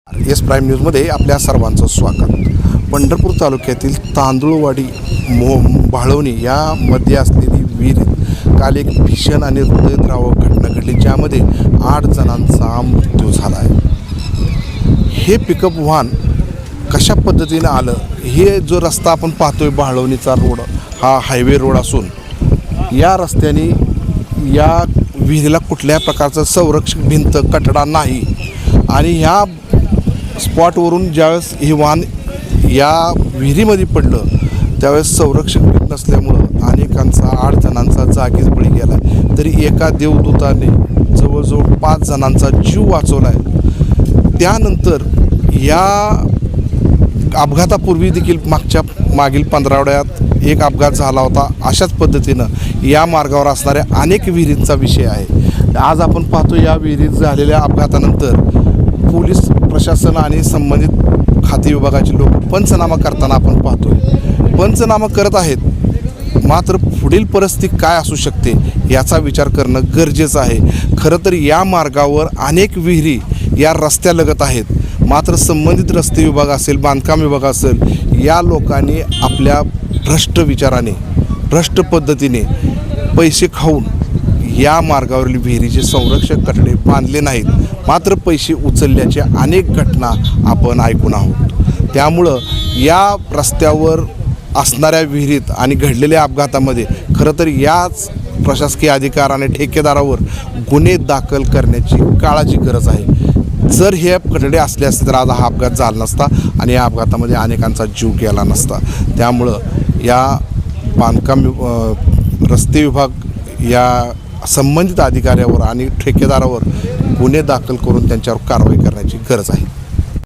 S prime न्यूजमध्ये आपल्या सर्वांचं स्वागत। पंढरपूर तालुक्यातील तांदूळवाडी भाळवणी यामध्ये असलेली विहीर काल एक भीषण आणि हृदयद्रावक घटना घडली, ज्यामध्ये 8 जणांचा मृत्यू झाला आहे। हे पिकअप वाहन कशा पद्धतीने आलं, हे जो रस्ता आपण पाहतोय भाळवणीचा रोड हा हायवे रोड असून या रस्त्याने या विहिरीला कुठल्या प्रकारचं संरक्षक भिंत कठडा नाही आणि ह्या स्पॉटवरून ज्यावेळेस हे वाहन या विहिरीमध्ये पडलं त्यावेळेस संरक्षक भिंत नसल्यामुळं अनेकांचा 8 जणांचा जागीच बळी गेला। तरी एका देवदूताने जवळजवळ 5 जणांचा जीव वाचवला आहे। त्यानंतर या अपघातापूर्वी देखील मागील 15 आठवड्यात एक अपघात झाला होता। अशाच पद्धतीनं या मार्गावर असणाऱ्या अनेक विहिरींचा विषय आहे। आज आपण पाहतो या विहिरीत झालेल्या अपघातानंतर पोलीस प्रशासन आणि संबंधित खाते विभागाचे लोक पंचनामा करताना आपण पाहतोय। पंचनामा करत आहेत, मात्र पुढील परिस्थिती काय असू शकते याचा विचार करणं गरजेचं आहे। खरं तर या मार्गावर अनेक विहिरी या रस्त्यालगत आहेत, मात्र संबंधित रस्ते विभाग असेल, बांधकाम विभाग असेल, या लोकांनी आपल्या भ्रष्ट विचाराने, भ्रष्ट पद्धतीने पैसे खाऊन या मार्गावरील विहिरीचे संरक्षक कठडे बांधले नाहीत, मात्र पैसे उचलल्याच्या अनेक घटना आपण ऐकून आहोत। त्यामुळं या रस्त्यावर असणाऱ्या विहिरीत आणि घडलेल्या अपघातामध्ये खरं तर याच प्रशासकीय अधिकार आणि ठेकेदारावर गुन्हे दाखल करण्याची काळाची गरज आहे। जर हे कठडे असले असते तर आज हा अपघात झाला नसता आणि या अपघातामध्ये अनेकांचा जीव गेला नसता। त्यामुळं या बांधकाम रस्ते विभाग या संबंधित अधिकाऱ्यावर आणि ठेकेदारावर गुन्हे दाखल करून त्यांच्यावर कारवाई करण्याची गरज आहे।